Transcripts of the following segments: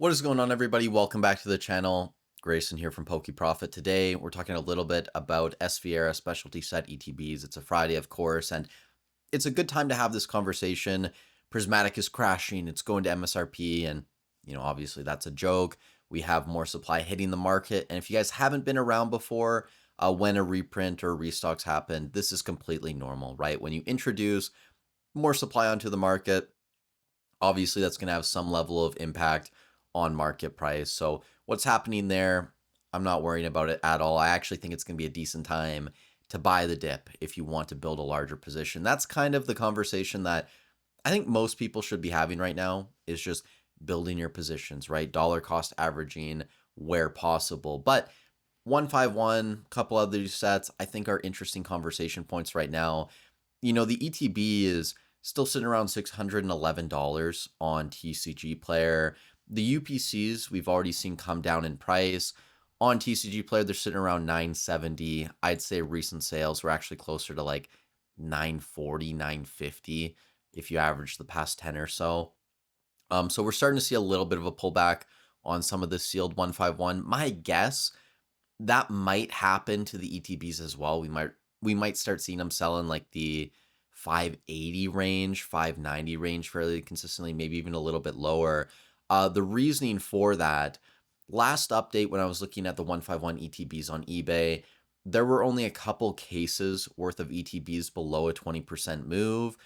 What is going on, everybody? Welcome back to the channel. Grayson here from PokeProfit. Today, we're talking a little bit about SVR specialty set ETBs. It's a Friday, of course, and it's a good time to have this conversation. Prismatic is crashing. It's going to MSRP, and, obviously that's a joke. We have more supply hitting the market, and if you guys haven't been around before, when a reprint or restocks happen, this is completely normal, right? When you introduce more supply onto the market, obviously that's going to have some level of impact on market price. So what's happening there, I'm not worrying about it at all. I actually think it's going to be a decent time to buy the dip if you want to build a larger position. That's kind of the conversation that I think most people should be having right now, is just building your positions, right? Dollar cost averaging where possible. But 151, a couple other sets I think are interesting conversation points right now. The ETB is still sitting around $611 on TCG Player. The UPCs we've already seen come down in price. On TCG Player, they're sitting around 970. I'd say recent sales were actually closer to like 940, 950 if you average the past 10 or so. So we're starting to see a little bit of a pullback on some of the sealed 151. My guess, that might happen to the ETBs as well. We might start seeing them selling like the 580 range, 590 range fairly consistently, maybe even a little bit lower. The reasoning for that, last update when I was looking at the 151 ETBs on eBay, there were only a couple cases worth of ETBs below a 20% move.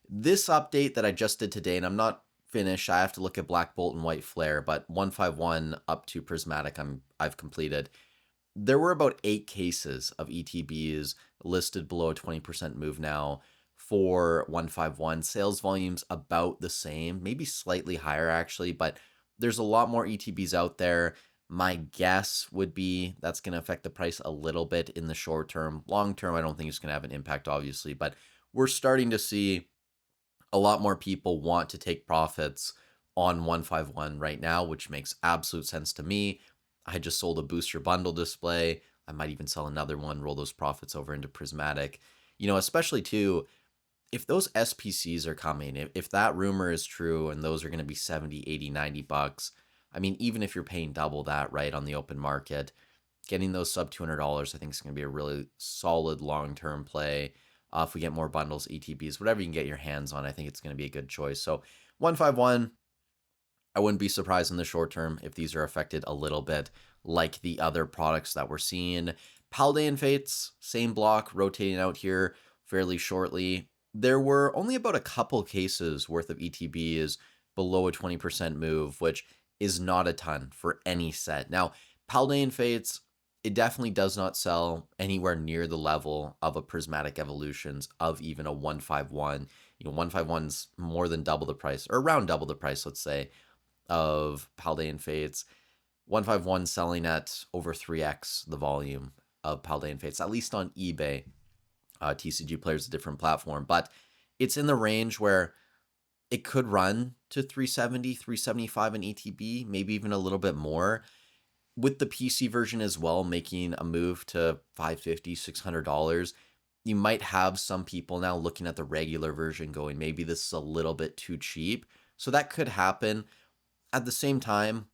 This update that I just did today, and I'm not finished, I have to look at Black Bolt and White Flare, but 151 up to Prismatic I've completed. There were about 8 cases of ETBs listed below a 20% move now for 151. Sales volumes about the same, maybe slightly higher actually, but there's a lot more ETBs out there. My guess would be that's going to affect the price a little bit in the short term. Long term, I don't think it's going to have an impact, obviously, but we're starting to see a lot more people want to take profits on 151 right now, which makes absolute sense to me. I just sold a booster bundle display. I might even sell another one, roll those profits over into Prismatic. Especially too, if those SPCs are coming, if that rumor is true and those are going to be 70, 80, 90 bucks, I mean, even if you're paying double that, right, on the open market, getting those sub $200, I think is going to be a really solid long-term play. If we get more bundles, ETBs, whatever you can get your hands on, I think it's going to be a good choice. So 151, I wouldn't be surprised in the short term if these are affected a little bit like the other products that we're seeing. Paldean Fates, same block, rotating out here fairly shortly. There were only about a couple cases worth of ETBs below a 20% move, which is not a ton for any set. Now, Paldean Fates, it definitely does not sell anywhere near the level of a Prismatic Evolutions of even a 151. 151's more than double the price, or around double the price, let's say, of Paldean Fates. 151 selling at over 3x the volume of Paldean Fates, at least on eBay. TCG Player is a different platform, but it's in the range where it could run to 370, 375 in ETB, maybe even a little bit more. With the PC version as well, making a move to $550, $600, you might have some people now looking at the regular version going, maybe this is a little bit too cheap. So that could happen. At the same time,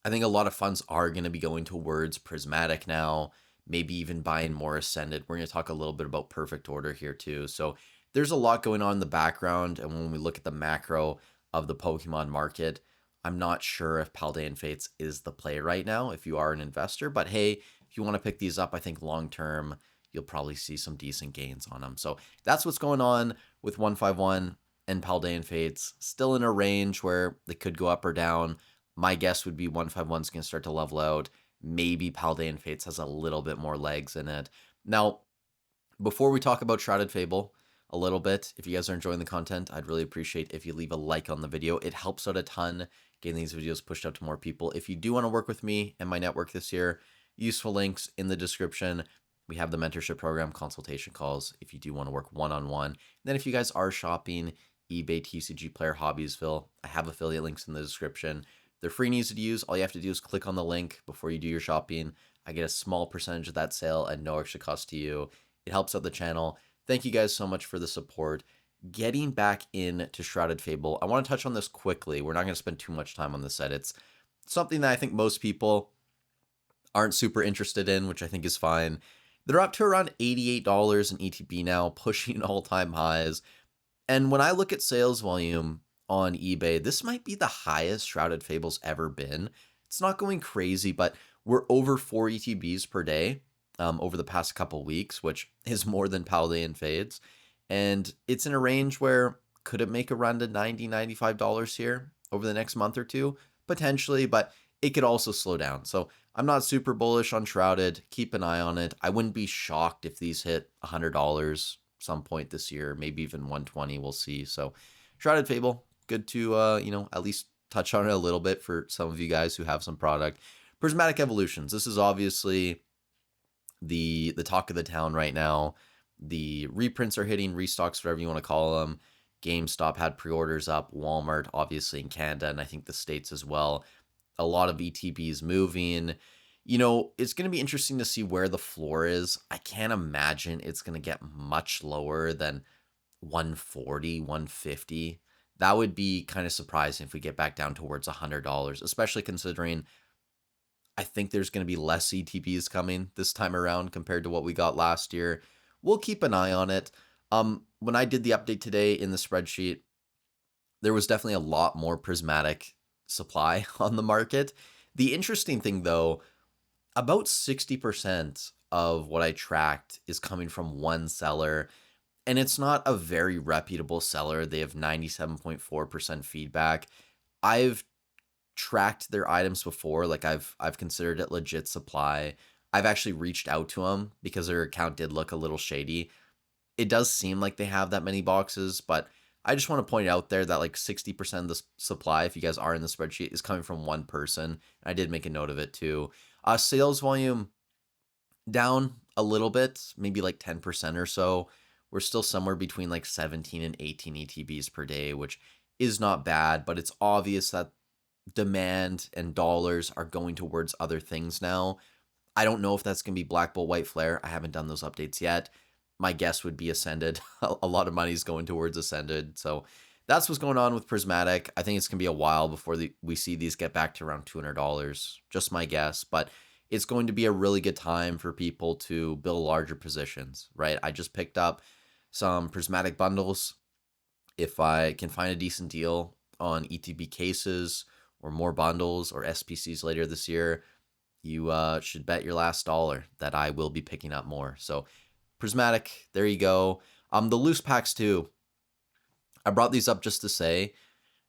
I think a lot of funds are going to be going towards Prismatic now, maybe even buying more Ascended. We're going to talk a little bit about Perfect Order here too. So there's a lot going on in the background. And when we look at the macro of the Pokemon market, I'm not sure if Paldean Fates is the play right now if you are an investor. But hey, if you want to pick these up, I think long term, you'll probably see some decent gains on them. So that's what's going on with 151 and Paldean Fates. Still in a range where they could go up or down. My guess would be 151 is going to start to level out. Maybe Paldean Fates has a little bit more legs in it. Now, before we talk about Shrouded Fable a little bit, if you guys are enjoying the content, I'd really appreciate if you leave a like on the video. It helps out a ton getting these videos pushed out to more people. If you do want to work with me and my network this year, useful links in the description. We have the mentorship program, consultation calls, if you do want to work one-on-one. Then if you guys are shopping eBay, TCG Player, Hobbiesville, I have affiliate links in the description. They're free and easy to use. All you have to do is click on the link before you do your shopping. I get a small percentage of that sale at no extra cost to you. It helps out the channel. Thank you guys so much for the support. getting back into Shrouded Fable, I want to touch on this quickly. We're not going to spend too much time on this set. It's something that I think most people aren't super interested in, which I think is fine. They're up to around $88 in ETB now, pushing all-time highs. And when I look at sales volume on eBay, this might be the highest Shrouded Fable's ever been. It's not going crazy, but we're over 4 ETBs per day over the past couple weeks, which is more than Paldean fades. And it's in a range where could it make a run to $90, $95 here over the next month or two? Potentially, but it could also slow down. So I'm not super bullish on Shrouded. Keep an eye on it. I wouldn't be shocked if these hit $100 some point this year, maybe even 120. We'll see. So Shrouded Fable, good to at least touch on it a little bit for some of you guys who have some product. Prismatic Evolutions. This is obviously the talk of the town right now. The reprints are hitting, restocks, whatever you want to call them. GameStop had pre-orders up, Walmart obviously in Canada, and I think the States as well. A lot of ETBs moving. It's going to be interesting to see where the floor is. I can't imagine it's going to get much lower than 140, 150. That would be kind of surprising if we get back down towards $100, especially considering I think there's going to be less ETBs coming this time around compared to what we got last year. We'll keep an eye on it. When I did the update today in the spreadsheet, there was definitely a lot more prismatic supply on the market. The interesting thing, though, about 60% of what I tracked is coming from one seller, and it's not a very reputable seller. They have 97.4% feedback. I've tracked their items before, like I've considered it legit supply. I've actually reached out to them because their account did look a little shady. It does seem like they have that many boxes, but I just want to point out there that like 60% of the supply, if you guys are in the spreadsheet, is coming from one person. I did make a note of it too. Sales volume down a little bit, maybe like 10% or so. We're still somewhere between like 17 and 18 ETBs per day, which is not bad, but it's obvious that demand and dollars are going towards other things now. I don't know if that's going to be Black Bolt White Flare. I haven't done those updates yet. My guess would be Ascended. A lot of money is going towards Ascended. So that's what's going on with Prismatic. I think it's going to be a while before we see these get back to around $200. Just my guess. But it's going to be a really good time for people to build larger positions, right? I just picked up some Prismatic bundles. If I can find a decent deal on ETB cases or more bundles or SPCs later this year, you should bet your last dollar that I will be picking up more. So Prismatic, there you go. The loose packs too. I brought these up just to say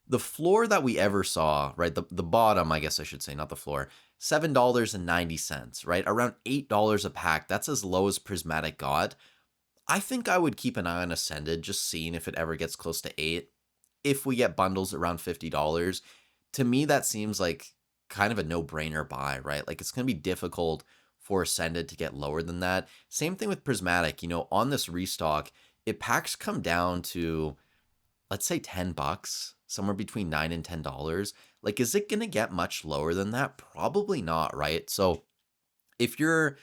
the floor that we ever saw, right? The bottom, I guess I should say, not the floor, $7.90, right? Around $8 a pack. That's as low as Prismatic got. I think I would keep an eye on Ascended, just seeing if it ever gets close to 8. If we get bundles around $50, to me that seems like kind of a no-brainer buy, right? Like it's going to be difficult for Ascended to get lower than that. Same thing with Prismatic. On this restock, if packs come down to, let's say $10, somewhere between $9 and $10, like is it going to get much lower than that? Probably not, right? So if you're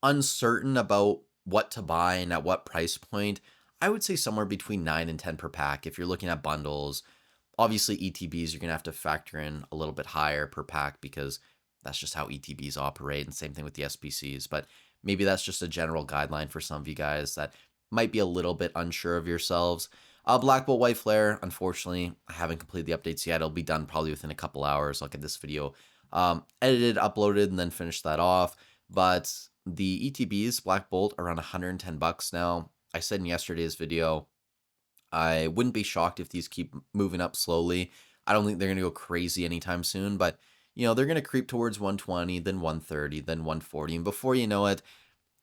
uncertain about what to buy and at what price point, I would say somewhere between 9 and 10 per pack. If you're looking at bundles, obviously ETBs, you're going to have to factor in a little bit higher per pack because that's just how ETBs operate, and same thing with the SPCs. But maybe that's just a general guideline for some of you guys that might be a little bit unsure of yourselves. Black Bolt White Flare, unfortunately, I haven't completed the updates yet. It'll be done probably within a couple hours. I'll get this video edited, uploaded, and then finish that off. But the ETBs, Black Bolt, around $110 now. I said in yesterday's video, I wouldn't be shocked if these keep moving up slowly. I don't think they're going to go crazy anytime soon, but they're going to creep towards 120, then 130, then 140. And before you know it,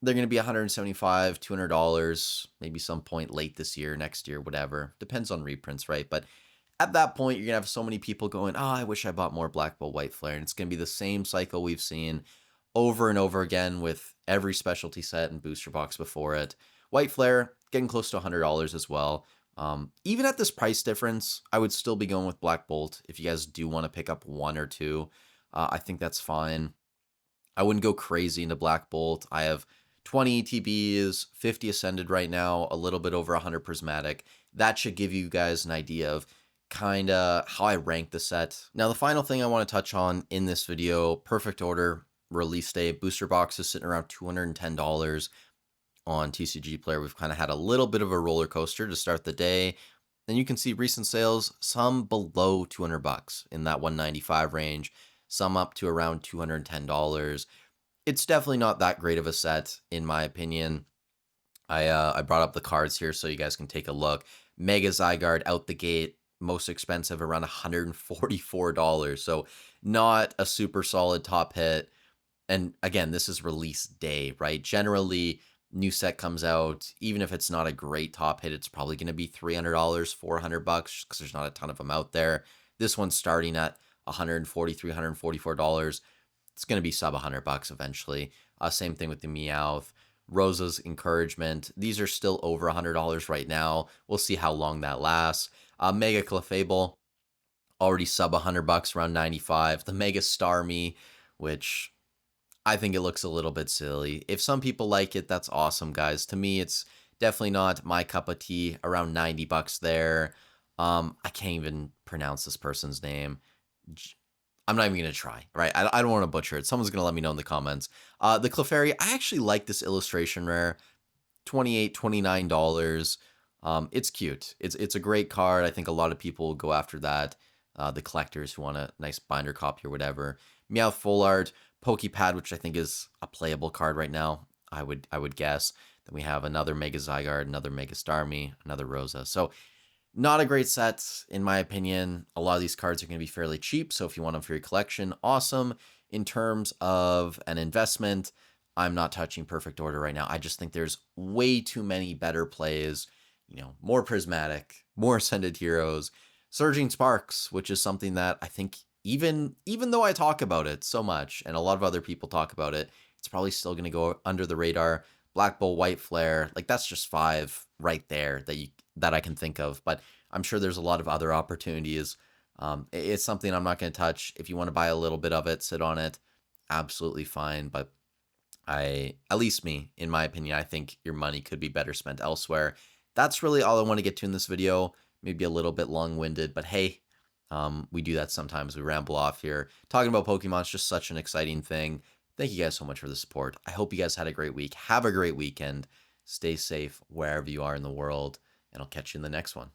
they're going to be $175, $200, maybe some point late this year, next year, whatever. Depends on reprints, right? But at that point, you're going to have so many people going, oh, I wish I bought more Black Bolt White Flare. And it's going to be the same cycle we've seen over and over again with every specialty set and booster box before it. White Flare, getting close to $100 as well. Even at this price difference, I would still be going with Black Bolt. If you guys do want to pick up one or two, I think that's fine. I wouldn't go crazy into Black Bolt. I have 20 ETBs, 50 Ascended right now, a little bit over 100 Prismatic. That should give you guys an idea of kind of how I rank the set. Now, the final thing I want to touch on in this video, Perfect Order release day. Booster box is sitting around $210 on TCG Player. We've kind of had a little bit of a roller coaster to start the day. And you can see recent sales, some below 200 bucks in that 195 range, some up to around $210. It's definitely not that great of a set, in my opinion. I brought up the cards here so you guys can take a look. Mega Zygarde out the gate, most expensive, around $144. So not a super solid top hit. And again, this is release day, right? Generally, new set comes out, even if it's not a great top hit, it's probably going to be $300, 400 bucks because there's not a ton of them out there. This one's starting at $143, $144. It's going to be sub 100 bucks eventually. Same thing with the Meowth. Rosa's Encouragement. These are still over $100 right now. We'll see how long that lasts. Mega Clefable, already sub 100 bucks, around 95. The Mega Starmie, which I think it looks a little bit silly. If some people like it, that's awesome, guys. To me, it's definitely not my cup of tea. Around 90 bucks there. I can't even pronounce this person's name. I'm not even going to try, right? I don't want to butcher it. Someone's going to let me know in the comments. The Clefairy, I actually like this illustration rare. $28, $29. It's cute. It's a great card. I think a lot of people will go after that. The collectors who want a nice binder copy or whatever. Meowth Full Art, Pokepad, which I think is a playable card right now, I would guess. Then we have another Mega Zygarde, another Mega Starmie, another Rosa. So not a great set, in my opinion. A lot of these cards are going to be fairly cheap, so if you want them for your collection, awesome. In terms of an investment, I'm not touching Perfect Order right now. I just think there's way too many better plays. You know, more Prismatic, more Ascended Heroes, Surging Sparks, which is something that I think even though I talk about it so much, and a lot of other people talk about it, it's probably still going to go under the radar. Black Bull, White Flare, like that's just 5 right there that I can think of. But I'm sure there's a lot of other opportunities. It's something I'm not going to touch. If you want to buy a little bit of it, sit on it, absolutely fine. But at least me, in my opinion, I think your money could be better spent elsewhere. That's really all I want to get to in this video. Maybe a little bit long-winded, but hey, we do that sometimes. We ramble off here. Talking about Pokemon is just such an exciting thing. Thank you guys so much for the support. I hope you guys had a great week. Have a great weekend. Stay safe wherever you are in the world, and I'll catch you in the next one.